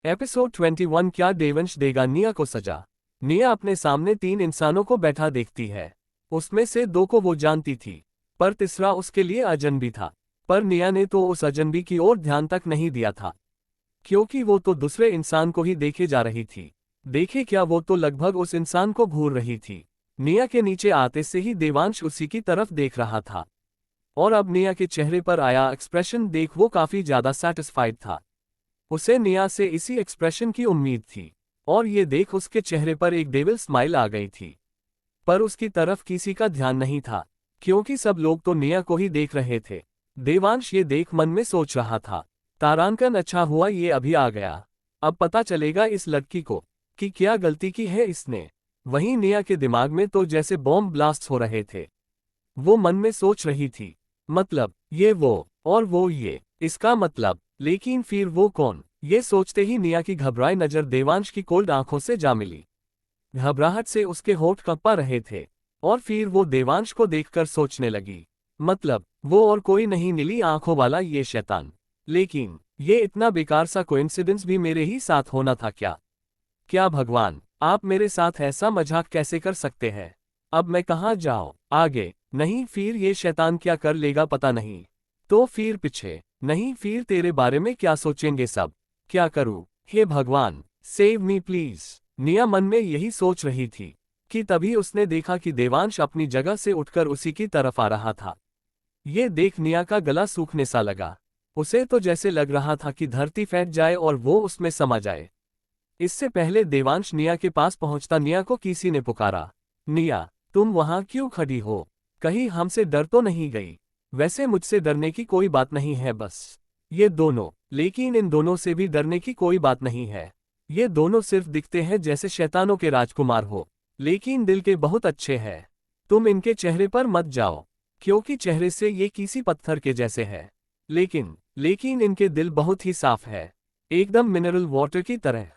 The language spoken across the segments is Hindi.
एपिसोड 21। क्या देवंश देगा निया को सजा। निया अपने सामने 3 इंसानों को बैठा देखती है। उसमें से 2 को वो जानती थी, पर तीसरा उसके लिए अजनबी था। पर निया ने तो उस अजनबी की ओर ध्यान तक नहीं दिया था, क्योंकि वो तो दूसरे इंसान को ही देखे जा रही थी। देखे क्या, वो तो लगभग उस इंसान को घूर रही थी। निया के नीचे आते से ही देवांश उसी की तरफ देख रहा था, और अब निया के चेहरे पर आया एक्सप्रेशन देख वो काफी ज्यादा सेटिस्फाइड था। उसे निया से इसी एक्सप्रेशन की उम्मीद थी, और ये देख उसके चेहरे पर एक डेविल स्माइल आ गई थी। पर उसकी तरफ किसी का ध्यान नहीं था, क्योंकि सब लोग तो निया को ही देख रहे थे। देवांश ये देख मन में सोच रहा था, तारांकन अच्छा हुआ ये अभी आ गया। अब पता चलेगा इस लड़की को कि क्या गलती की है इसने। वहीं निया के दिमाग में तो जैसे बॉम्ब ब्लास्ट हो रहे थे। वो मन में सोच रही थी, मतलब ये वो और वो ये, इसका मतलब लेकिन फिर वो कौन। ये सोचते ही निया की घबराई नजर देवांश की कोल्ड आंखों से जा मिली। घबराहट से उसके होंठ कँपा रहे थे, और फिर वो देवांश को देखकर सोचने लगी, मतलब वो और कोई नहीं, नीली आंखों वाला ये शैतान। लेकिन ये इतना बेकार सा कोइंसिडेंस भी मेरे ही साथ होना था क्या? क्या भगवान, आप मेरे साथ ऐसा मजाक कैसे कर सकते हैं? अब मैं कहाँ जाऊँ? आगे नहीं, फिर ये शैतान क्या कर लेगा पता नहीं। तो फिर पीछे नहीं, फिर तेरे बारे में क्या सोचेंगे सब? क्या करूँ? हे भगवान, सेव मी प्लीज। निया मन में यही सोच रही थी कि तभी उसने देखा कि देवांश अपनी जगह से उठकर उसी की तरफ आ रहा था। ये देख निया का गला सूखने सा लगा। उसे तो जैसे लग रहा था कि धरती फैट जाए और वो उसमें समा जाए। इससे पहले देवांश निया के पास पहुंचता निया को किसी ने पुकारा, निया तुम वहां क्यों खड़ी हो? कहीं हमसे डर तो नहीं गई? वैसे मुझसे डरने की कोई बात नहीं है, बस ये दोनों। लेकिन इन दोनों से भी डरने की कोई बात नहीं है। ये दोनों सिर्फ दिखते हैं जैसे शैतानों के राजकुमार हो, लेकिन दिल के बहुत अच्छे हैं। तुम इनके चेहरे पर मत जाओ, क्योंकि चेहरे से ये किसी पत्थर के जैसे है, लेकिन इनके दिल बहुत ही साफ है, एकदम मिनरल वाटर की तरह।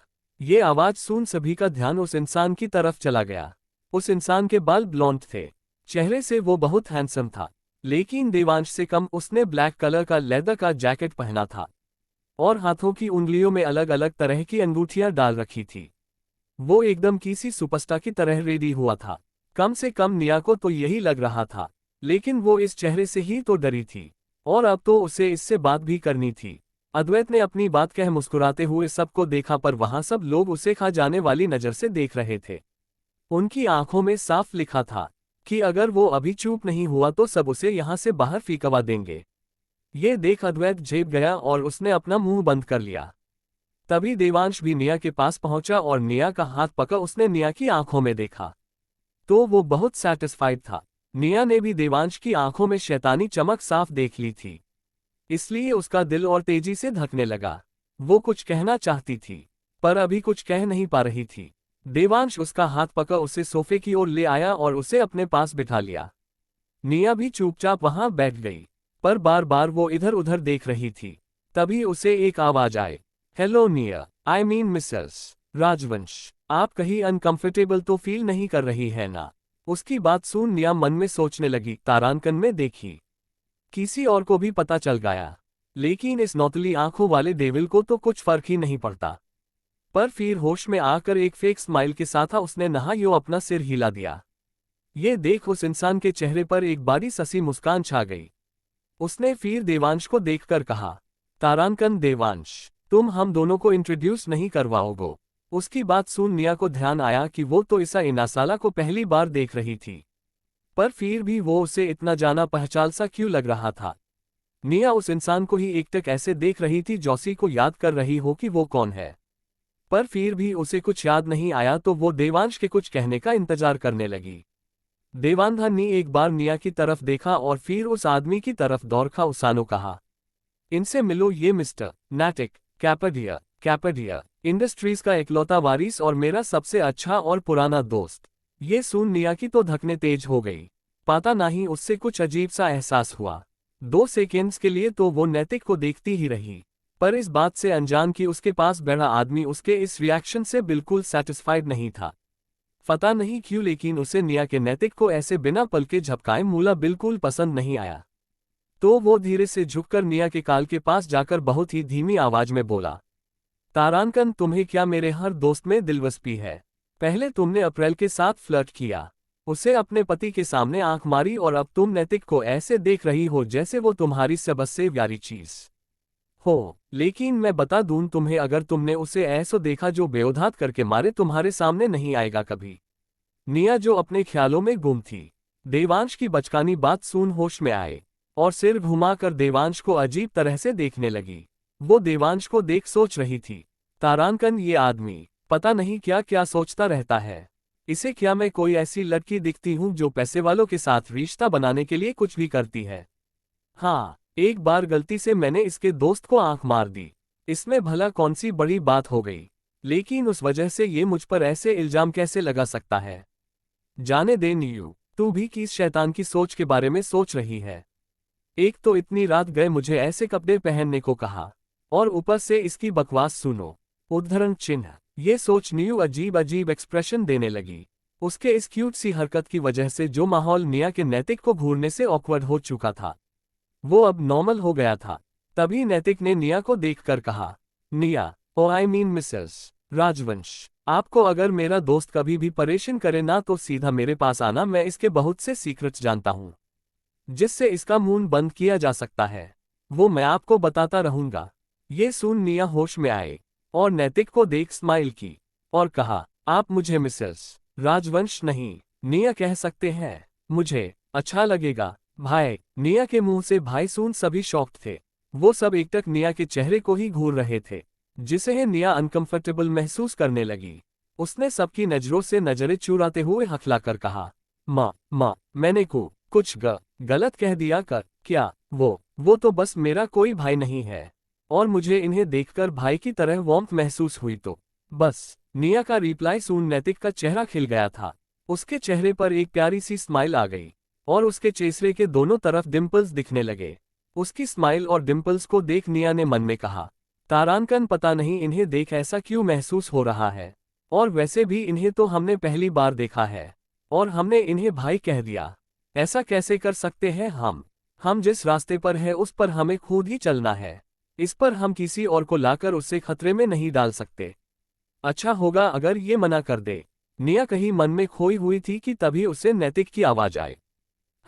ये आवाज सुन सभी का ध्यान उस इंसान की तरफ चला गया। उस इंसान के बाल ब्लॉन्ड थे, चेहरे से वो बहुत हैंडसम था, लेकिन देवांश से कम उसने ब्लैक कलर का लेदर का जैकेट पहना था, और हाथों की उंगलियों में अलग अलग तरह की अंगूठियां डाल रखी थी। वो एकदम किसी सुपरस्टार की तरह रेडी हुआ था। कम से कम निया को तो यही लग रहा था, लेकिन वो इस चेहरे से ही तो डरी थी, और अब तो उसे इससे बात भी करनी थी। अद्वैत ने अपनी बात कह मुस्कुराते हुए सबको देखा, पर वहां सब लोग उसे खा जाने वाली नजर से देख रहे थे। उनकी आंखों में साफ लिखा था कि अगर वो अभी चुप नहीं हुआ तो सब उसे यहां से बाहर फेंकवा देंगे। ये देख अद्वैत झेप गया और उसने अपना मुंह बंद कर लिया। तभी देवांश भी निया के पास पहुंचा और निया का हाथ पकड़ उसने निया की आंखों में देखा, तो वो बहुत सैटिस्फाइड था। निया ने भी देवांश की आंखों में शैतानी चमक साफ देख ली थी, इसलिए उसका दिल और तेजी से धड़कने लगा। वो कुछ कहना चाहती थी, पर अभी कुछ कह नहीं पा रही थी। देवांश उसका हाथ पकड़ उसे सोफे की ओर ले आया और उसे अपने पास बिठा लिया। निया भी चुपचाप वहां बैठ गई, पर बार बार वो इधर उधर देख रही थी। तभी उसे एक आवाज आए, हेलो निया, आई मीन मिसेस राजवंश, आप कहीं अनकंफर्टेबल तो फील नहीं कर रही है ना? उसकी बात सुन निया मन में सोचने लगी, तारांकन में देखी, किसी और को भी पता चल गया, लेकिन इस नौतली आंखों वाले डेविल को तो कुछ फर्क ही नहीं पड़ता। पर फिर होश में आकर एक फेक स्माइल के साथ उसने नहायो अपना सिर हिला दिया। ये देख उस इंसान के चेहरे पर एक बारी ससी मुस्कान छा गई। उसने फिर देवांश को देखकर कहा, तारांकन देवांश, तुम हम दोनों को इंट्रोड्यूस नहीं करवाओगे? उसकी बात सुन निया को ध्यान आया कि वो तो इसा इनासाला को पहली बार देख रही थी, पर फिर भी वो उसे इतना जाना पहचान सा क्यों लग रहा था। निया उस इंसान को ही एकटक ऐसे देख रही थी जौसी को याद कर रही हो कि वो कौन है, पर फिर भी उसे कुछ याद नहीं आया, तो वो देवांश के कुछ कहने का इंतजार करने लगी। देवांधा ने एक बार निया की तरफ देखा और फिर उस आदमी की तरफ दौड़कर उसानो कहा, इनसे मिलो, ये मिस्टर नाटिक कैपेडिया इंडस्ट्रीज का इकलौता वारिस और मेरा सबसे अच्छा और पुराना दोस्त। ये सुन निया की तो धड़कनें तेज हो गई। पता नहीं उससे कुछ अजीब सा एहसास हुआ। 2 सेकेंड्स के लिए तो वो नैतिक को देखती ही रही, पर इस बात से अनजान कि उसके पास बैठा आदमी उसके इस रिएक्शन से बिल्कुल सेटिस्फाइड नहीं था। पता नहीं क्यों, लेकिन उसे निया के नैतिक को ऐसे बिना पल के झपकाए मूला बिल्कुल पसंद नहीं आया। तो वो धीरे से झुककर निया के काल के पास जाकर बहुत ही धीमी आवाज में बोला, तारांकन, तुम्हें क्या मेरे हर दोस्त में दिलचस्पी है? पहले तुमने अप्रैल के साथ फ्लर्ट किया, उसे अपने पति के सामने आंख मारी, और अब तुम नैतिक को ऐसे देख रही हो जैसे वो तुम्हारी सबसे प्यारी चीज हो। लेकिन मैं बता दूं तुम्हें, अगर तुमने उसे ऐसा देखा जो बेउद्धात करके मारे तुम्हारे सामने नहीं आएगा कभी। निया, जो अपने ख्यालों में गुम थी, देवांश की बचकानी बात सुन होश में आए और सिर घुमाकर देवांश को अजीब तरह से देखने लगी। वो देवांश को देख सोच रही थी, तारांकन, ये आदमी पता नहीं क्या क्या सोचता रहता है। इसे क्या मैं कोई ऐसी लड़की दिखती हूँ जो पैसे वालों के साथ रिश्ता बनाने के लिए कुछ भी करती है? हाँ, एक बार गलती से मैंने इसके दोस्त को आंख मार दी, इसमें भला कौन सी बड़ी बात हो गई? लेकिन उस वजह से ये मुझ पर ऐसे इल्जाम कैसे लगा सकता है? जाने दे नीयू, तू भी किस शैतान की सोच के बारे में सोच रही है? एक तो इतनी रात गए मुझे ऐसे कपड़े पहनने को कहा, और ऊपर से इसकी बकवास सुनो। उद्धरण चिन्ह। ये सोच नीयू अजीब अजीब एक्सप्रेशन देने लगी। उसके इस क्यूट सी हरकत की वजह से जो माहौल निया के नैतिक को घूरने से ऑकवर्ड हो चुका था, वो अब नॉर्मल हो गया था। तभी नैतिक ने निया को देखकर कहा, निया, ओ आई मीन मिसेस राजवंश, आपको अगर मेरा दोस्त कभी भी परेशान करे ना तो सीधा मेरे पास आना, मैं इसके बहुत से सीक्रेट्स जानता हूँ जिससे इसका मुंह बंद किया जा सकता है। वो मैं आपको बताता रहूंगा। ये सुन निया होश में आए और नैतिक को देख स्माइल की और कहा, आप मुझे मिसेस राजवंश नहीं निया कह सकते हैं, मुझे अच्छा लगेगा भाई। निया के मुंह से भाई सुन सभी शॉक्ड थे। वो सब एकटक निया के चेहरे को ही घूर रहे थे, जिसे निया अनकंफर्टेबल महसूस करने लगी। उसने सबकी नजरों से नजरें चुराते हुए हकलाकर कहा, माँ, मैंने कुछ गलत कह दिया कर क्या? वो तो बस मेरा कोई भाई नहीं है, और मुझे इन्हें देखकर भाई की तरह वार्मथ महसूस हुई तो बस। निया का रिप्लाई सुन नैतिक का चेहरा खिल गया था। उसके चेहरे पर एक प्यारी सी स्माइल आ गई और उसके चेहरे के दोनों तरफ डिम्पल्स दिखने लगे। उसकी स्माइल और डिम्पल्स को देख निया ने मन में कहा, तारांकन, पता नहीं इन्हें देख ऐसा क्यों महसूस हो रहा है, और वैसे भी इन्हें तो हमने पहली बार देखा है और हमने इन्हें भाई कह दिया। ऐसा कैसे कर सकते हैं हम जिस रास्ते पर है उस पर हमें खुद ही चलना है। इस पर हम किसी और को लाकर उससे खतरे में नहीं डाल सकते। अच्छा होगा अगर ये मना कर दे। निया कहीं मन में खोई हुई थी कि तभी उसे नैतिक की आवाज आए,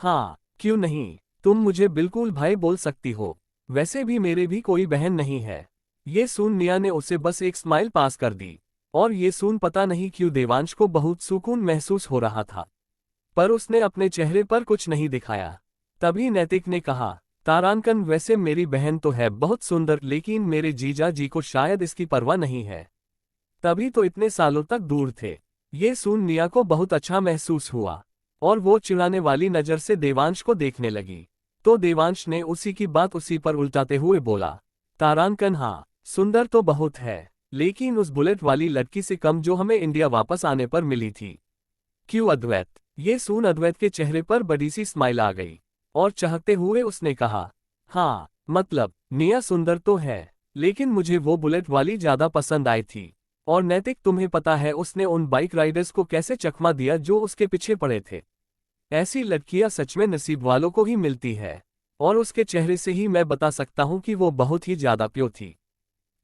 हाँ क्यों नहीं, तुम मुझे बिल्कुल भाई बोल सकती हो, वैसे भी मेरे भी कोई बहन नहीं है। ये सुन निया ने उसे बस एक स्माइल पास कर दी, और ये सुन पता नहीं क्यों देवांश को बहुत सुकून महसूस हो रहा था, पर उसने अपने चेहरे पर कुछ नहीं दिखाया। तभी नैतिक ने कहा, तारांकन, वैसे मेरी बहन तो है बहुत सुंदर, लेकिन मेरे जीजा जी को शायद इसकी परवाह नहीं है, तभी तो इतने सालों तक दूर थे। ये सुन निया को बहुत अच्छा महसूस हुआ और वो चिढ़ाने वाली नजर से देवांश को देखने लगी। तो देवांश ने उसी की बात उसी पर उल्टाते हुए बोला, तारांकन, हाँ सुंदर तो बहुत है, लेकिन उस बुलेट वाली लड़की से कम जो हमें इंडिया वापस आने पर मिली थी। क्यों अद्वैत? ये सुन अद्वैत के चेहरे पर बड़ी सी स्माइल आ गई और चाहते हुए उसने कहा, हाँ मतलब निया सुंदर तो है, लेकिन मुझे वो बुलेट वाली ज्यादा पसंद आई थी। और नैतिक, तुम्हें पता है उसने उन बाइक राइडर्स को कैसे चकमा दिया जो उसके पीछे पड़े थे? ऐसी लड़कियां सच में नसीब वालों को ही मिलती है, और उसके चेहरे से ही मैं बता सकता हूं कि वो बहुत ही ज्यादा प्योर थी,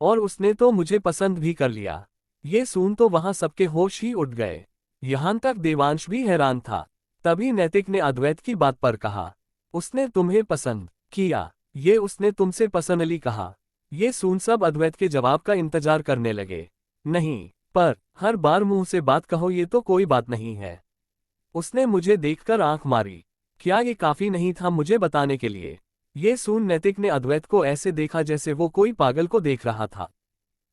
और उसने तो मुझे पसंद भी कर लिया। ये सुन तो वहां सबके होश ही उड़ गए, यहां तक देवांश भी हैरान था। तभी नैतिक ने अद्वैत की बात पर कहा, उसने तुम्हें पसंद किया? ये उसने तुमसे पर्सनली कहा? ये सुन सब अद्वैत के जवाब का इंतजार करने लगे। नहीं, पर हर बार मुंह से बात कहो ये तो कोई बात नहीं है। उसने मुझे देखकर आंख मारी, क्या ये काफी नहीं था मुझे बताने के लिए? ये सुन नैतिक ने अद्वैत को ऐसे देखा जैसे वो कोई पागल को देख रहा था।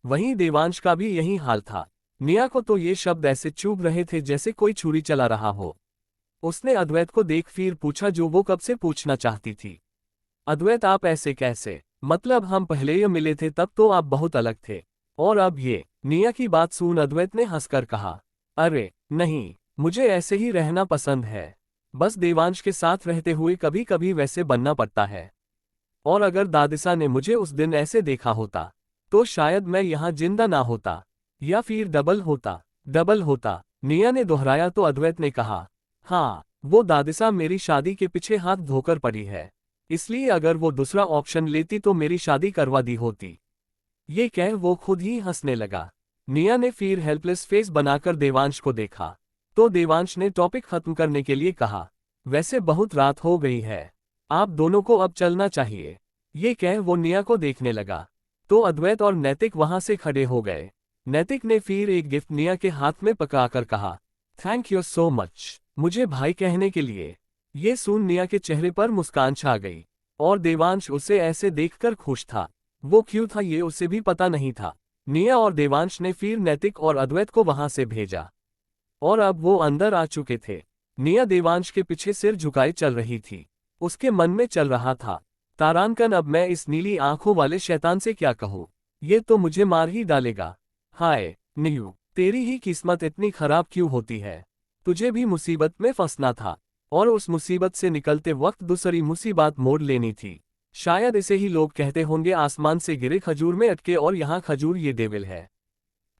वहीं देवांश का भी यही हाल था। निया को तो ये शब्द ऐसे चुभ रहे थे जैसे कोई छुरी चला रहा हो। उसने अद्वैत को देख फिर पूछा जो वो कब से पूछना चाहती थी, अद्वैत आप ऐसे कैसे? मतलब हम पहले ये मिले थे तब तो आप बहुत अलग थे, और अब ये? निया की बात सुन अद्वैत ने हंसकर कहा, अरे नहीं, मुझे ऐसे ही रहना पसंद है, बस देवांश के साथ रहते हुए कभी कभी वैसे बनना पड़ता है। और अगर दादिसा ने मुझे उस दिन ऐसे देखा होता तो शायद मैं यहाँ जिंदा ना होता, या फिर डबल होता। निया ने दोहराया तो अद्वैत ने कहा, हाँ वो दादिसा मेरी शादी के पीछे हाथ धोकर पड़ी है, इसलिए अगर वो दूसरा ऑप्शन लेती तो मेरी शादी करवा दी होती। ये कह वो खुद ही हंसने लगा। निया ने फिर हेल्पलेस फेस बनाकर देवांश को देखा, तो देवांश ने टॉपिक खत्म करने के लिए कहा, वैसे बहुत रात हो गई है, आप दोनों को अब चलना चाहिए। ये कह वो निया को देखने लगा, तो अद्वैत और नैतिक वहां से खड़े हो गए। नैतिक ने फिर एक गिफ्ट निया के हाथ में पकड़ाकर कहा, थैंक यू सो मच, मुझे भाई कहने के लिए। ये सुन निया के चेहरे पर मुस्कान छा गई, और देवांश उसे ऐसे देखकर खुश था। वो क्यों था ये उसे भी पता नहीं था। निया और देवांश ने फिर नैतिक और अद्वैत को वहां से भेजा, और अब वो अंदर आ चुके थे। निया देवांश के पीछे सिर झुकाए चल रही थी। उसके मन में चल रहा था, तारांकन अब मैं इस नीली आंखों वाले शैतान से क्या कहूँ, ये तो मुझे मार ही डालेगा। हाय नीयू, तेरी ही किस्मत इतनी खराब क्यों होती है, तुझे भी मुसीबत में फंसना था, और उस मुसीबत से निकलते वक्त दूसरी मुसीबत मोड़ लेनी थी। शायद इसे ही लोग कहते होंगे आसमान से गिरे खजूर में अटके, और यहाँ खजूर ये डेविल है,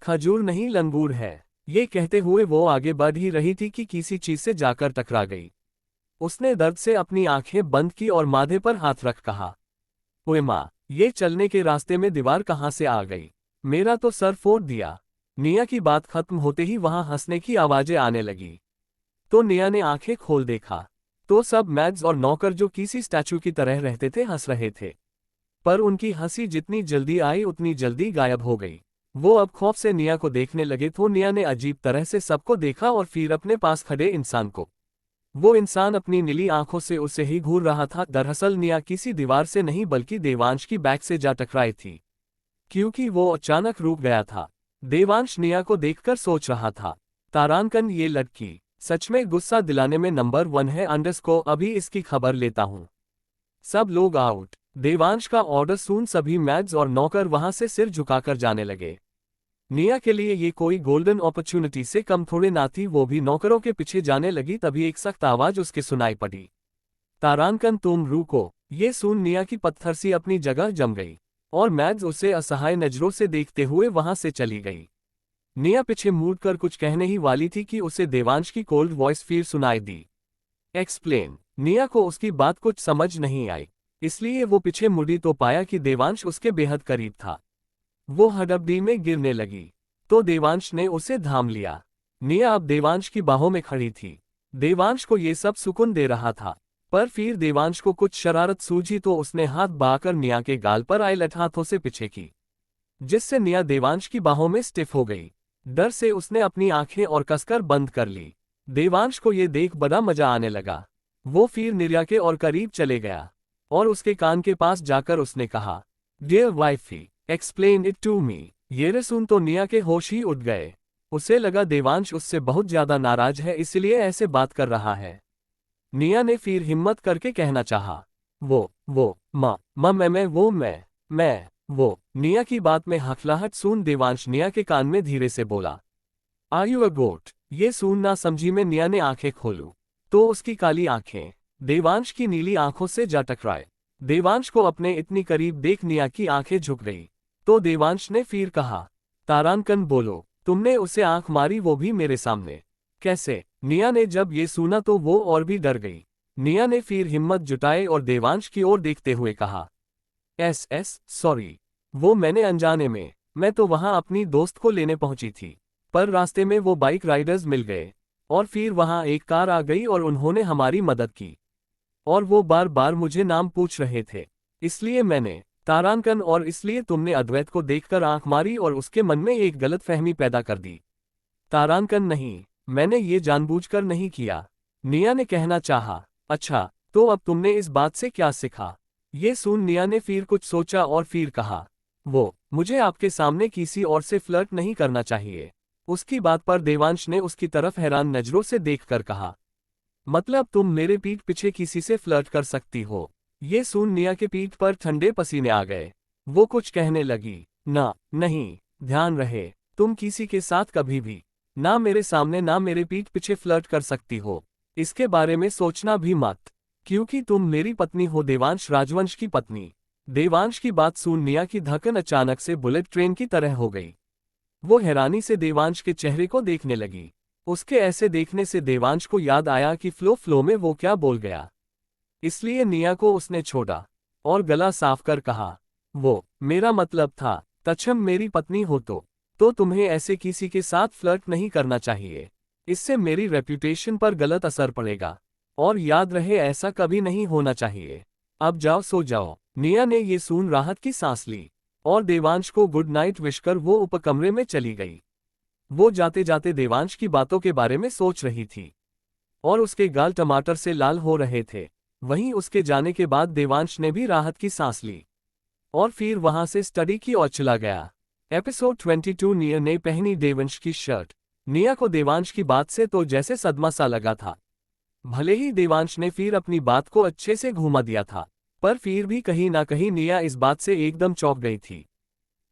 खजूर नहीं लंगूर है। ये कहते हुए वो आगे बढ़ ही रही थी कि किसी चीज से जाकर टकरा गई। उसने दर्द से अपनी आंखें बंद की और माथे पर हाथ रख कहा, ओए माँ, ये चलने के रास्ते में दीवार कहाँ से आ गई, मेरा तो सर फोड़ दिया। निया की बात खत्म होते ही वहां हंसने की आवाजें आने लगी। तो निया ने आंखें खोल देखा, तो सब मैड्स और नौकर जो किसी स्टैचू की तरह रहते थे हंस रहे थे। पर उनकी हंसी जितनी जल्दी आई उतनी जल्दी गायब हो गई। वो अब खौफ से निया को देखने लगे, तो निया ने अजीब तरह से सबको देखा और फिर अपने पास खड़े इंसान को। वो इंसान अपनी नीली आंखों से उसे ही घूर रहा था। दरअसल निया किसी दीवार से नहीं बल्कि देवांश की बैक से जा टकराई थी, क्योंकि वो अचानक रुक गया था। देवांश निया को देखकर सोच रहा था, तारांकन ये लड़की सच में गुस्सा दिलाने में नंबर 1 है। अंडरस्को अभी इसकी खबर लेता हूँ। सब लोग आउट। देवांश का ऑर्डर सुन सभी मैड्स और नौकर वहां से सिर झुकाकर जाने लगे। निया के लिए ये कोई गोल्डन अपॉर्चुनिटी से कम थोड़े ना थी। वो भी नौकरों के पीछे जाने लगी, तभी एक सख्त आवाज उसके सुनाई पड़ी, तारांकन तुम रुको। ये सुन निया की पत्थर सी अपनी जगह जम गई, और मैड्स उसे असहाय नजरों से देखते हुए वहां से चली गई। निया पीछे मुड़कर कुछ कहने ही वाली थी कि उसे देवांश की कोल्ड वॉइस फिर सुनाई दी, एक्सप्लेन। निया को उसकी बात कुछ समझ नहीं आई, इसलिए वो पीछे मुड़ी तो पाया कि देवांश उसके बेहद करीब था। वो हड़बड़ी में गिरने लगी, तो देवांश ने उसे थाम लिया। निया अब देवांश की बाहों में खड़ी थी। देवांश को ये सब सुकून दे रहा था, पर फिर देवांश को कुछ शरारत सूझी, तो उसने हाथ बहाकर निया के गाल पर आईलैट हाथों से पीछे की, जिससे निया देवांश की बाहों में स्टिफ हो गई। डर से उसने अपनी आंखें और कसकर बंद कर ली। देवांश को ये देख बड़ा मजा आने लगा। वो फिर निया के और करीब चले गया, और उसके कान के पास जाकर उसने कहा, dear wifey, explain it to me. ये सुन तो निया के होश ही उड़ गए। उसे लगा देवांश उससे बहुत ज्यादा नाराज है, इसलिए ऐसे बात कर रहा है। निया ने फिर हिम्मत करके कहना चाहा, वो माँ मैं वो। निया की बात में हकलाहट सुन देवांश निया के कान में धीरे से बोला, आर यू अ गोट। ये सुन ना समझी में निया ने आंखें खोलू, तो उसकी काली आंखें देवांश की नीली आंखों से जा टकराए। देवांश को अपने इतनी करीब देख निया की आंखें झुक गई, तो देवांश ने फिर कहा, तारांकन बोलो, तुमने उसे आंख मारी, वो भी मेरे सामने, कैसे? निया ने जब ये सुना तो वो और भी डर गई। निया ने फिर हिम्मत जुटाई और देवांश की ओर देखते हुए कहा, सॉरी, वो मैंने अनजाने में, मैं तो वहां अपनी दोस्त को लेने पहुंची थी, पर रास्ते में वो बाइक राइडर्स मिल गए, और फिर वहां एक कार आ गई और उन्होंने हमारी मदद की, और वो बार बार मुझे नाम पूछ रहे थे, इसलिए मैंने तारांकन, और इसलिए तुमने अद्वैत को देखकर आंख मारी और उसके मन में एक गलतफहमी पैदा कर दी। तारांकन नहीं, मैंने ये जानबूझकर नहीं किया। निया ने कहना चाहा, अच्छा, तो अब तुमने इस बात से क्या सीखा? ये सुन निया ने फिर कुछ सोचा और फिर कहा, मुझे आपके सामने किसी और से फ्लर्ट नहीं करना चाहिए। उसकी बात पर देवांश ने उसकी तरफ हैरान नजरों से देखकर कहा, मतलब तुम मेरे पीठ पीछे किसी से फ्लर्ट कर सकती हो? ये सुन निया के पीठ पर ठंडे पसीने आ गए। वो कुछ कहने लगी, नहीं, ध्यान रहे, तुम किसी के साथ कभी भी, ना मेरे सामने ना मेरे पीठ पीछे फ्लर्ट कर सकती हो। इसके बारे में सोचना भी मत, क्योंकि तुम मेरी पत्नी हो, देवांश राजवंश की पत्नी। देवांश की बात सुन निया की धड़कन अचानक से बुलेट ट्रेन की तरह हो गई। वो हैरानी से देवांश के चेहरे को देखने लगी। उसके ऐसे देखने से देवांश को याद आया कि फ्लो में वो क्या बोल गया, इसलिए निया को उसने छोड़ा और गला साफ कर कहा, मेरा मतलब था तच्छम मेरी पत्नी हो तो तुम्हें ऐसे किसी के साथ फ्लर्ट नहीं करना चाहिए। इससे मेरी रेप्यूटेशन पर गलत असर पड़ेगा। और याद रहे ऐसा कभी नहीं होना चाहिए। अब जाओ सो जाओ। निया ने ये सुन राहत की सांस ली और देवांश को गुड नाइट विश कर वो ऊपर कमरे में चली गई। वो जाते जाते देवांश की बातों के बारे में सोच रही थी और उसके गाल टमाटर से लाल हो रहे थे। वहीं उसके जाने के बाद देवांश ने भी राहत की सांस ली और फिर वहां से स्टडी की ओर चला गया। एपिसोड 22 निया ने पहनी देवांश की शर्ट। निया को देवांश की बात से तो जैसे सदमा सा लगा था। भले ही देवांश ने फिर अपनी बात को अच्छे से घुमा दिया था, पर फिर भी कहीं ना कहीं निया इस बात से एकदम चौंक गई थी।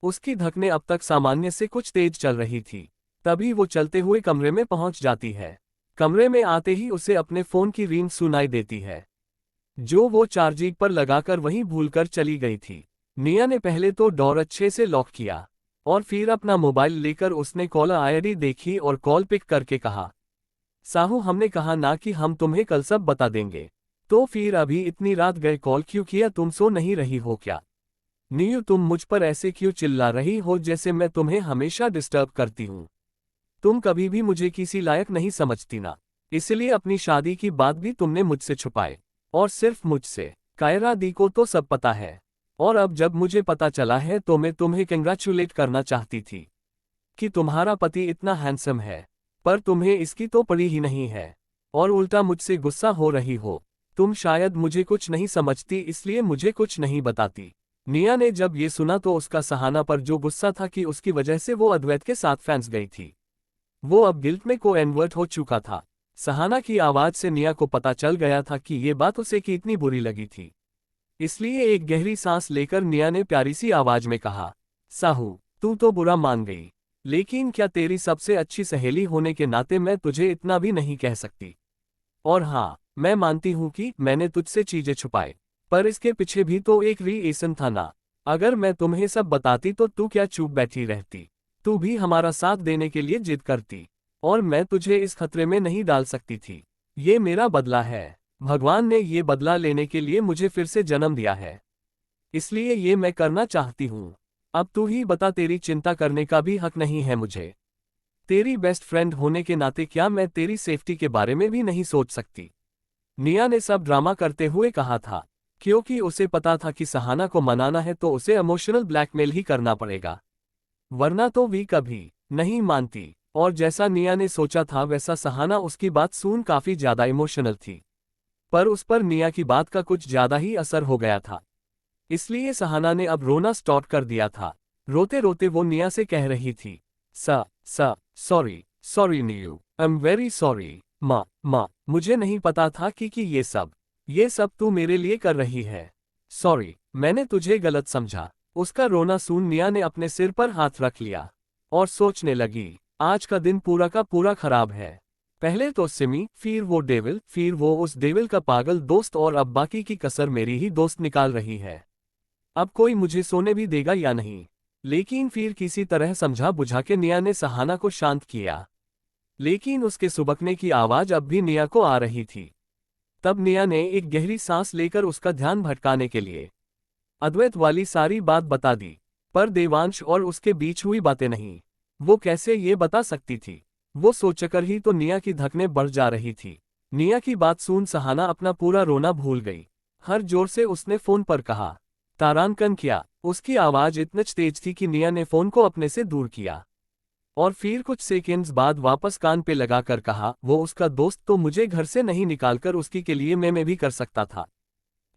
उसकी धड़कनें अब तक सामान्य से कुछ तेज चल रही थी। तभी वो चलते हुए कमरे में पहुंच जाती है। कमरे में आते ही उसे अपने फोन की रिंग सुनाई देती है, जो वो चार्जिंग पर लगाकर वहीं भूलकर चली गई थी। निया ने पहले तो डोर अच्छे से लॉक किया और फिर अपना मोबाइल लेकर उसने कॉलर आईडी देखी और कॉल पिक करके कहा, साहू हमने कहा ना कि हम तुम्हें कल सब बता देंगे। तो फिर अभी इतनी रात गए कॉल क्यों किया? तुम सो नहीं रही हो क्या? नीयू तुम मुझ पर ऐसे क्यों चिल्ला रही हो जैसे मैं तुम्हें हमेशा डिस्टर्ब करती हूँ? तुम कभी भी मुझे किसी लायक नहीं समझती ना, इसलिए अपनी शादी की बात भी तुमने मुझसे छुपाए और सिर्फ मुझसे। कायरा दी को तो सब पता है और अब जब मुझे पता चला है तो मैं तुम्हें कंग्रेचुलेट करना चाहती थी कि तुम्हारा पति इतना हैंडसम है, पर तुम्हें इसकी तो पड़ी ही नहीं है और उल्टा मुझसे गुस्सा हो रही हो। तुम शायद मुझे कुछ नहीं समझती इसलिए मुझे कुछ नहीं बताती। निया ने जब ये सुना तो उसका सहाना पर जो गुस्सा था कि उसकी वजह से वो अद्वैत के साथ फंस गई थी, वो अब गिल्ट में को-इन्वर्ट हो चुका था। सहाना की आवाज से निया को पता चल गया था कि ये बात उसे कितनी बुरी लगी थी। इसलिए एक गहरी सांस लेकर निया ने प्यारी सी आवाज में कहा, साहू तू तो बुरा मान गई, लेकिन क्या तेरी सबसे अच्छी सहेली होने के नाते मैं तुझे इतना भी नहीं कह सकती। और हाँ, मैं मानती हूँ कि मैंने तुझसे चीजें छुपाए, पर इसके पीछे भी तो एक रीज़न था ना। अगर मैं तुम्हें सब बताती तो तू क्या चुप बैठी रहती? तू भी हमारा साथ देने के लिए जिद करती और मैं तुझे इस खतरे में नहीं डाल सकती थी। ये मेरा बदला है। भगवान ने ये बदला लेने के लिए मुझे फिर से जन्म दिया है, इसलिए ये मैं करना चाहती हूँ। अब तू ही बता, तेरी चिंता करने का भी हक नहीं है मुझे? तेरी बेस्ट फ्रेंड होने के नाते क्या मैं तेरी सेफ्टी के बारे में भी नहीं सोच सकती? निया ने सब ड्रामा करते हुए कहा था, क्योंकि उसे पता था कि सहाना को मनाना है तो उसे इमोशनल ब्लैकमेल ही करना पड़ेगा, वरना तो वी कभी नहीं मानती। और जैसा निया ने सोचा था वैसा सहाना उसकी बात सुन काफी ज्यादा इमोशनल थी, पर उस पर निया की बात का कुछ ज्यादा ही असर हो गया था। इसलिए सहाना ने अब रोना स्टार्ट कर दिया था। रोते रोते वो निया से कह रही थी, sorry sorry Neue, I am very sorry माँ, मुझे नहीं पता था कि ये सब तू मेरे लिए कर रही है। सॉरी, मैंने तुझे गलत समझा। उसका रोना सुन निया ने अपने सिर पर हाथ रख लिया और सोचने लगी, आज का दिन पूरा का पूरा खराब है। पहले तो सिमी, फिर वो डेविल, फिर वो उस डेविल का पागल दोस्त और अब बाकी की कसर मेरी ही दोस्त निकाल रही है। अब कोई मुझे सोने भी देगा या नहीं? लेकिन फिर किसी तरह समझा बुझा के निया ने सहाना को शांत किया, लेकिन उसके सुबकने की आवाज अब भी निया को आ रही थी। तब निया ने एक गहरी सांस लेकर उसका ध्यान भटकाने के लिए अद्वैत वाली सारी बात बता दी, पर देवांश और उसके बीच हुई बातें नहीं। वो कैसे ये बता सकती थी? वो सोचकर ही तो निया की धड़कनें बढ़ जा रही थी। निया की बात सुन सहाना अपना पूरा रोना भूल गई। हर जोर से उसने फोन पर कहा, तारांकन क्या? उसकी आवाज इतनी तेज थी कि निया ने फोन को अपने से दूर किया और फिर कुछ सेकंड्स बाद वापस कान पे लगाकर कहा, वो उसका दोस्त तो मुझे घर से नहीं निकालकर उसकी के लिए मैं भी कर सकता था,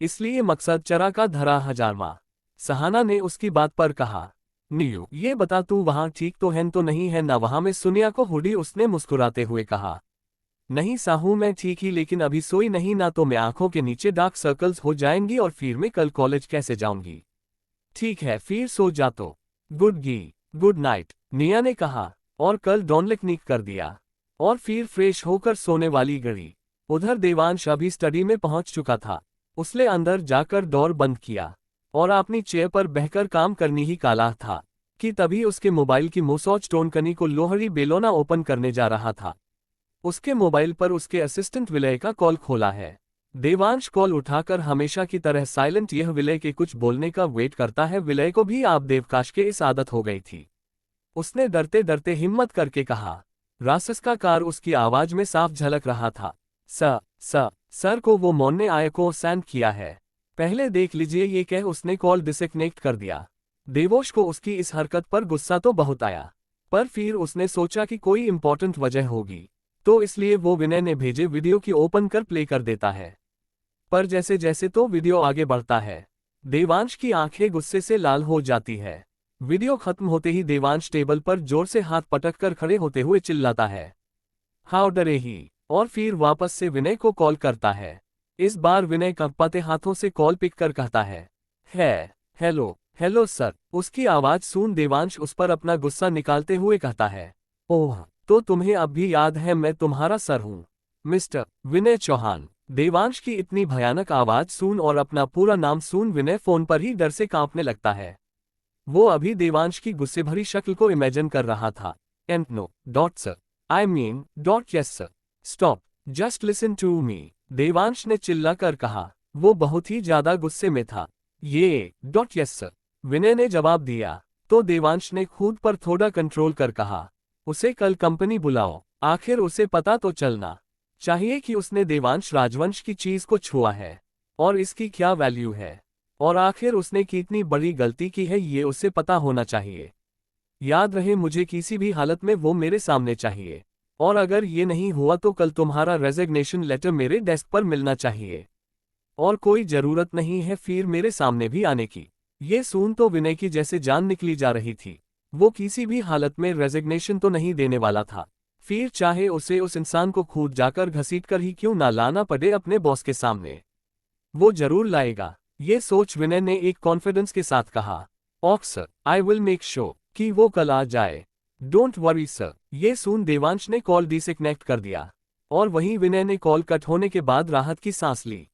इसलिए मकसद चरा का धरा हजारवां। सहाना ने उसकी बात पर कहा, नीयू ये बता तू वहां ठीक तो है तो नहीं है ना वहां? में सुनिया को हुडी उसने मुस्कुराते हुए कहा, नहीं साहू मैं ठीक ही, लेकिन अभी सोई नहीं ना तो मैं आंखों के नीचे डार्क सर्कल्स हो जाएंगी और फिर मैं कल कॉलेज कैसे जाऊंगी? ठीक है फिर सो जा तो। गुड नाइट, निया ने कहा और कल डॉनलिक कर दिया और फिर फ्रेश होकर सोने वाली गई। उधर देवांश अभी स्टडी में पहुंच चुका था। उसने अंदर जाकर डोर बंद किया और अपनी चेयर पर बहकर काम करनी ही काला था कि तभी उसके मोबाइल की मसाज टोन कनी को लोहड़ी बेलोना ओपन करने जा रहा था। उसके मोबाइल पर उसके असिस्टेंट विलय का कॉल खोला है। देवांश कॉल उठाकर हमेशा की तरह साइलेंट यह विलय के कुछ बोलने का वेट करता है। विलय को भी आप देवकाश के इस आदत हो गई थी। उसने डरते डरते हिम्मत करके कहा। रासस का कार उसकी आवाज में साफ झलक रहा था। सर को वो मोन्ने आय को सेंड किया है। पहले देख लीजिए, ये कह उसने कॉल डिस्कनेक्ट कर दिया। देवोश को उसकी इस हरकत पर गुस्सा तो बहुत आया, पर फिर उसने सोचा कि कोई इंपॉर्टेंट वजह होगी, तो इसलिए वो विनय ने भेजे वीडियो की ओपन कर प्ले कर देता है। पर जैसे जैसे तो वीडियो आगे बढ़ता है, देवांश की आंखें गुस्से से लाल हो जाती है। वीडियो खत्म होते ही देवांश टेबल पर जोर से हाथ पटक कर खड़े होते हुए चिल्लाता है, हाउ डरे ही, और फिर वापस से विनय को कॉल करता है। इस बार विनय कंपते हाथों से कॉल पिक कर कहता है हेलो सर। उसकी आवाज सुन देवांश उस पर अपना गुस्सा निकालते हुए कहता है, ओह, तो तुम्हें अब भी याद है मैं तुम्हारा सर हूं, मिस्टर विनय चौहान। देवांश की इतनी भयानक आवाज सुन और अपना पूरा नाम सुन विनय फोन पर ही डर से कांपने लगता है। वो अभी देवांश की गुस्से भरी शक्ल को इमेजिन कर रहा था। And no dot sir, I mean dot yes sir, stop, just listen to me, Devansh ने चिल्लाकर कहा। वो बहुत ही ज्यादा गुस्से में था। ये डॉट यस सर, विनय ने जवाब दिया। तो देवांश ने खुद पर थोड़ा कंट्रोल कर कहा, उसे कल कंपनी बुलाओ। आखिर उसे पता तो चलना चाहिए कि उसने देवांश राजवंश की चीज को छुआ है और इसकी क्या वैल्यू है, और आखिर उसने कितनी बड़ी गलती की है, ये उसे पता होना चाहिए। याद रहे, मुझे किसी भी हालत में वो मेरे सामने चाहिए, और अगर ये नहीं हुआ तो कल तुम्हारा रेजिग्नेशन लेटर मेरे डेस्क पर मिलना चाहिए, और कोई जरूरत नहीं है फिर मेरे सामने भी आने की। ये सुन तो विनय की जैसे जान निकली जा रही थी। वो किसी भी हालत में रेजिग्नेशन तो नहीं देने वाला था, फिर चाहे उसे उस इंसान को खुद जाकर घसीटकर ही क्यों ना लाना पड़े अपने बॉस के सामने, वो जरूर लाएगा। ये सोच विनय ने एक कॉन्फिडेंस के साथ कहा, okay sir, I will make sure कि वो कल आ जाए, डोंट वरी सर। ये सुन देवांश ने कॉल डिस्कनेक्ट कर दिया, और वहीं विनय ने कॉल कट होने के बाद राहत की सांस ली।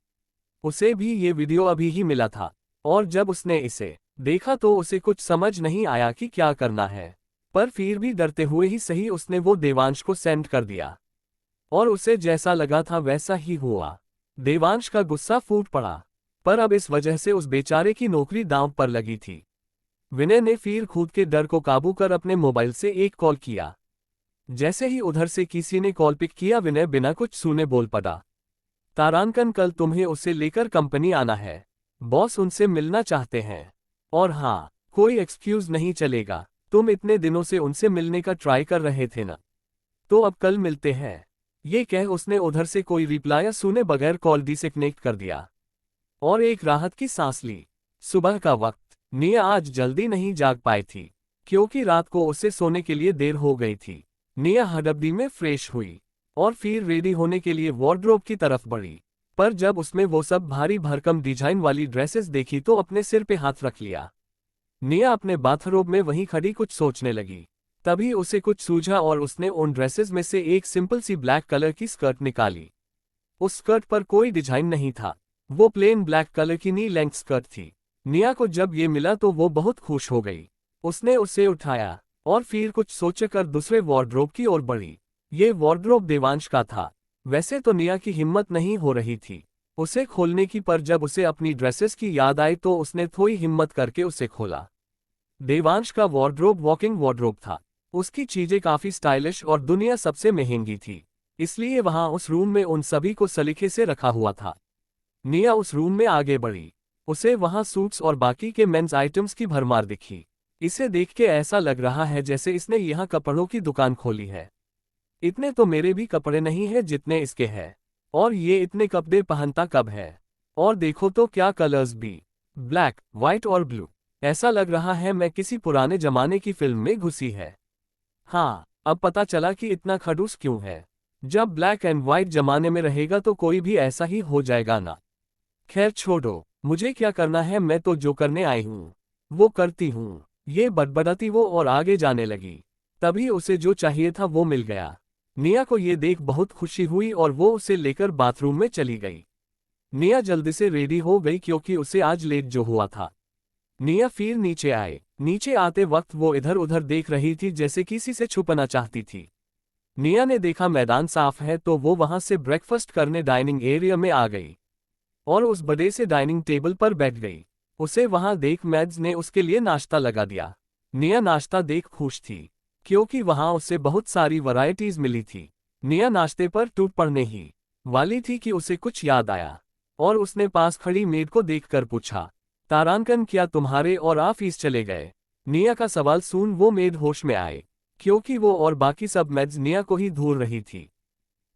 उसे भी ये वीडियो अभी ही मिला था, और जब उसने इसे देखा तो उसे कुछ समझ नहीं आया कि क्या करना है, पर फिर भी डरते हुए ही सही उसने वो देवांश को सेंड कर दिया, और उसे जैसा लगा था वैसा ही हुआ। देवांश का गुस्सा फूट पड़ा, पर अब इस वजह से उस बेचारे की नौकरी दांव पर लगी थी। विनय ने फिर खुद के डर को काबू कर अपने मोबाइल से एक कॉल किया। जैसे ही उधर से किसी ने कॉल पिक किया, विनय बिना कुछ सुने बोल पड़ा, तारांकन, कल तुम्हें उसे लेकर कंपनी आना है, बॉस उनसे मिलना चाहते हैं, और हाँ, कोई एक्सक्यूज नहीं चलेगा, तुम इतने दिनों से उनसे मिलने का ट्राई कर रहे थे ना, तो अब कल मिलते हैं। ये कह उसने उधर से कोई रिप्लाई सुने बगैर कॉल डिस्कनेक्ट कर दिया, और एक राहत की सांस ली। सुबह का वक्त, निया आज जल्दी नहीं जाग पाई थी, क्योंकि रात को उसे सोने के लिए देर हो गई थी। निया हड़बड़ी में फ्रेश हुई, और फिर रेडी होने के लिए वार्डरोब की तरफ बढ़ी, पर जब उसमें वो सब भारी भरकम डिजाइन वाली ड्रेसेस देखी तो अपने सिर पे हाथ रख लिया। निया अपने बाथरोब में वहीं खड़ी कुछ सोचने लगी। तभी उसे कुछ सूझा और उसने उन ड्रेसेस में से एक सिंपल सी ब्लैक कलर की स्कर्ट निकाली। उस स्कर्ट पर कोई डिजाइन नहीं था, वो प्लेन ब्लैक कलर की नी लेंथ स्कर्ट थी। निया को जब ये मिला तो वो बहुत खुश हो गई। उसने उसे उठाया और फिर कुछ सोचकर दूसरे वार्डरोब की ओर बढ़ी। ये वार्डरोब देवांश का था। वैसे तो निया की हिम्मत नहीं हो रही थी उसे खोलने की, पर जब उसे अपनी ड्रेसेस की याद आई तो उसने थोड़ी हिम्मत करके उसे खोला। देवांश का वार्डरोब वॉकिंग वार्डरोब था। उसकी चीजें काफी स्टाइलिश और दुनिया सबसे महंगी थी, इसलिए वहां उस रूम में उन सभी को सलीके से रखा हुआ था। निया उस रूम में आगे बढ़ी। उसे वहां सूट्स और बाकी के मेंस आइटम्स की भरमार दिखी। इसे देख के ऐसा लग रहा है जैसे इसने यहाँ कपड़ों की दुकान खोली है। इतने तो मेरे भी कपड़े नहीं है जितने इसके हैं, और ये इतने कपड़े पहनता कब है। और देखो तो क्या कलर्स भी, ब्लैक, व्हाइट और ब्लू। ऐसा लग रहा है मैं किसी पुराने जमाने की फिल्म में घुसी है। हाँ, अब पता चला कि इतना खड़ूस क्यों है। जब ब्लैक एंड व्हाइट जमाने में रहेगा तो कोई भी ऐसा ही हो जाएगा ना। खैर छोड़ो, मुझे क्या करना है, मैं तो जो करने आई हूँ वो करती हूँ। ये बड़बड़ाती वो और आगे जाने लगी। तभी उसे जो चाहिए था वो मिल गया। निया को ये देख बहुत खुशी हुई और वो उसे लेकर बाथरूम में चली गई। निया जल्दी से रेडी हो गई क्योंकि उसे आज लेट जो हुआ था। निया फिर नीचे आए। नीचे आते वक्त वो इधर उधर देख रही थी जैसे किसी से छुपना चाहती थी। निया ने देखा मैदान साफ है तो वो वहां से ब्रेकफास्ट करने डाइनिंग एरिया में आ गई। और उस बड़े से डाइनिंग टेबल पर बैठ गई। उसे वहां देख मैड्स ने उसके लिए नाश्ता लगा दिया। निया नाश्ता देख खुश थी, क्योंकि वहां उसे बहुत सारी वैरायटीज मिली थी। निया नाश्ते पर टूट पड़ने ही वाली थी कि उसे कुछ याद आया, और उसने पास खड़ी मेड को देखकर पूछा, तारांकन क्या तुम्हारे और ऑफिस चले गए? निया का सवाल सुन वो मेड होश में आए, क्योंकि वो और बाकी सब मेड्स निया को ही ढूंढ रही थी।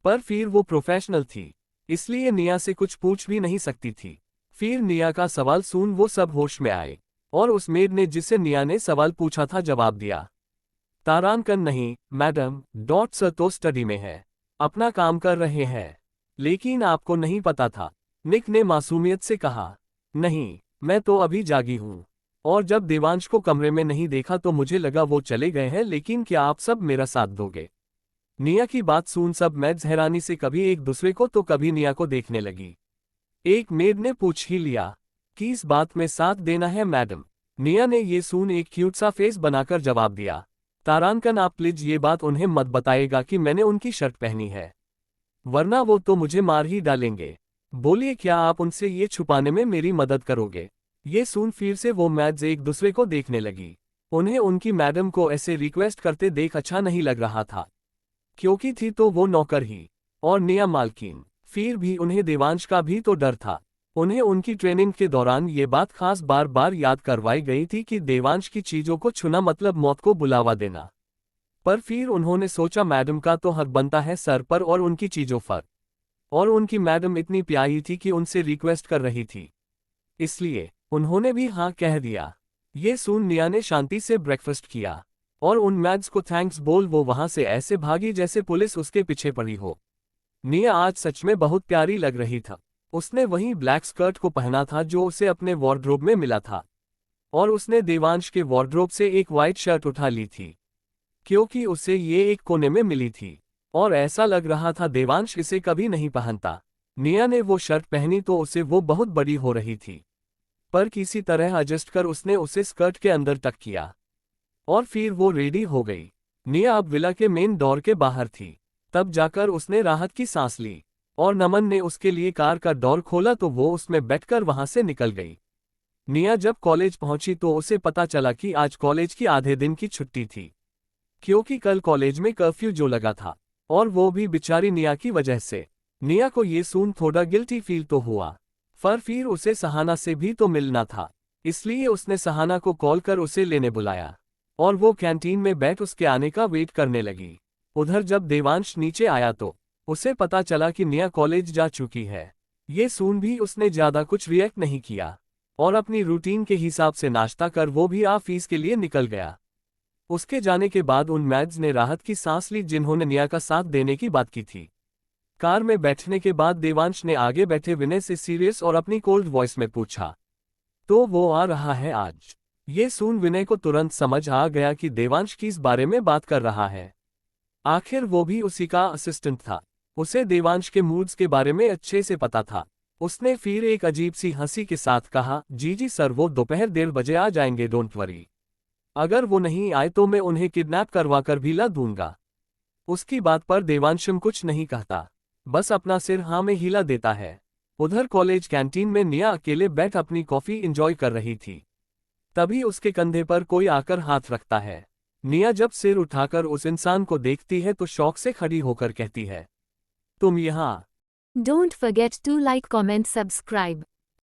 पर फिर वो प्रोफेशनल थी, इसलिए निया से कुछ पूछ भी नहीं सकती थी। फिर निया का सवाल सुन वो सब होश में आए, और उस मेड ने जिससे निया ने सवाल पूछा था जवाब दिया, तारांकन नहीं मैडम, सर तो स्टडी में है, अपना काम कर रहे हैं। लेकिन आपको नहीं पता था? निक ने मासूमियत से कहा। नहीं, मैं तो अभी जागी हूँ, और जब देवांश को कमरे में नहीं देखा तो मुझे लगा वो चले गए हैं, लेकिन क्या आप सब मेरा साथ दोगे? निया की बात सुन सब मेड्स हैरानी से कभी एक दूसरे को तो कभी निया को देखने लगी। एक मेड ने पूछ ही लिया, कि इस बात में साथ देना है मैडम? निया ने ये सुन एक क्यूट सा फेस बनाकर जवाब दिया, तारांकन आप प्लीज ये बात उन्हें मत बताएगा कि मैंने उनकी शर्ट पहनी है, वरना वो तो मुझे मार ही डालेंगे। बोलिए क्या आप उनसे ये छुपाने में मेरी मदद करोगे? ये सुन फिर से वो मैड्स एक दूसरे को देखने लगी। उन्हें उनकी मैडम को ऐसे रिक्वेस्ट करते देख अच्छा नहीं लग रहा था, क्योंकि थी तो वो नौकर ही, और निया मालकिन। फिर भी उन्हें देवांश का भी तो डर था। उन्हें उनकी ट्रेनिंग के दौरान ये बात खास बार बार याद करवाई गई थी कि देवांश की चीजों को छूना मतलब मौत को बुलावा देना। पर फिर उन्होंने सोचा मैडम का तो हक बनता है सर पर और उनकी चीजों पर, और उनकी मैडम इतनी प्यारी थी कि उनसे रिक्वेस्ट कर रही थी, इसलिए उन्होंने भी हाँ कह दिया। ये सुन निया ने शांति से ब्रेकफास्ट किया, और उन मैड्स को थैंक्स बोल वो वहां से ऐसे भागी जैसे पुलिस उसके पीछे पड़ी हो। निया आज सच में बहुत प्यारी लग रही था। उसने वही ब्लैक स्कर्ट को पहना था जो उसे अपने वार्डरोब में मिला था, और उसने देवांश के वार्डरोब से एक वाइट शर्ट उठा ली थी, क्योंकि उसे ये एक कोने में मिली थी, और ऐसा लग रहा था देवांश इसे कभी नहीं पहनता। निया ने वो शर्ट पहनी तो उसे वो बहुत बड़ी हो रही थी, पर किसी तरह एडजस्ट कर उसने उसे स्कर्ट के अंदर टक किया, और फिर वो रेडी हो गई। निया अब विला के मेन डोर के बाहर थी। तब जाकर उसने राहत की सांस ली, और नमन ने उसके लिए कार का डोर खोला तो वो उसमें बैठकर वहां से निकल गई। निया जब कॉलेज पहुंची तो उसे पता चला कि आज कॉलेज की आधे दिन की छुट्टी थी, क्योंकि कल कॉलेज में कर्फ्यू जो लगा था, और वो भी बेचारी निया की वजह से। निया को ये सुन थोड़ा गिल्टी फील तो हुआ, पर फिर उसे सहाना से भी तो मिलना था, इसलिए उसने सहाना को कॉल कर उसे लेने बुलाया, और वो कैंटीन में बैठ उसके आने का वेट करने लगी। उधर जब देवांश नीचे आया तो उसे पता चला कि निया कॉलेज जा चुकी है। ये सुन भी उसने ज्यादा कुछ रिएक्ट नहीं किया, और अपनी रूटीन के हिसाब से नाश्ता कर वो भी ऑफिस के लिए निकल गया। उसके जाने के बाद उन मैड्स ने राहत की सांस ली जिन्होंने निया का साथ देने की बात की थी। कार में बैठने के बाद देवांश ने आगे बैठे विनय से सीरियस और अपनी कोल्ड वॉइस में पूछा, तो वो आ रहा है आज? ये सुन विनय को तुरंत समझ आ गया कि देवांश किस बारे में बात कर रहा है। आखिर वो भी उसी का असिस्टेंट था, उसे देवांश के मूड्स के बारे में अच्छे से पता था। उसने फिर एक अजीब सी हंसी के साथ कहा, जी सर, वो दोपहर 1:30 बजे आ जाएंगे, डोंट वरी। अगर वो नहीं आए तो मैं उन्हें किडनैप करवा कर भी ला दूंगा। उसकी बात पर देवांशम कुछ नहीं कहता, बस अपना सिर हाँ में हिला देता है। उधर कॉलेज कैंटीन में निया अकेले बैठ अपनी कॉफी एंजॉय कर रही थी। तभी उसके कंधे पर कोई आकर हाथ रखता है। निया जब सिर उठाकर उस इंसान को देखती है तो शौक से खड़ी होकर कहती है, तुम यहाँ। Don't forget to like, comment, subscribe.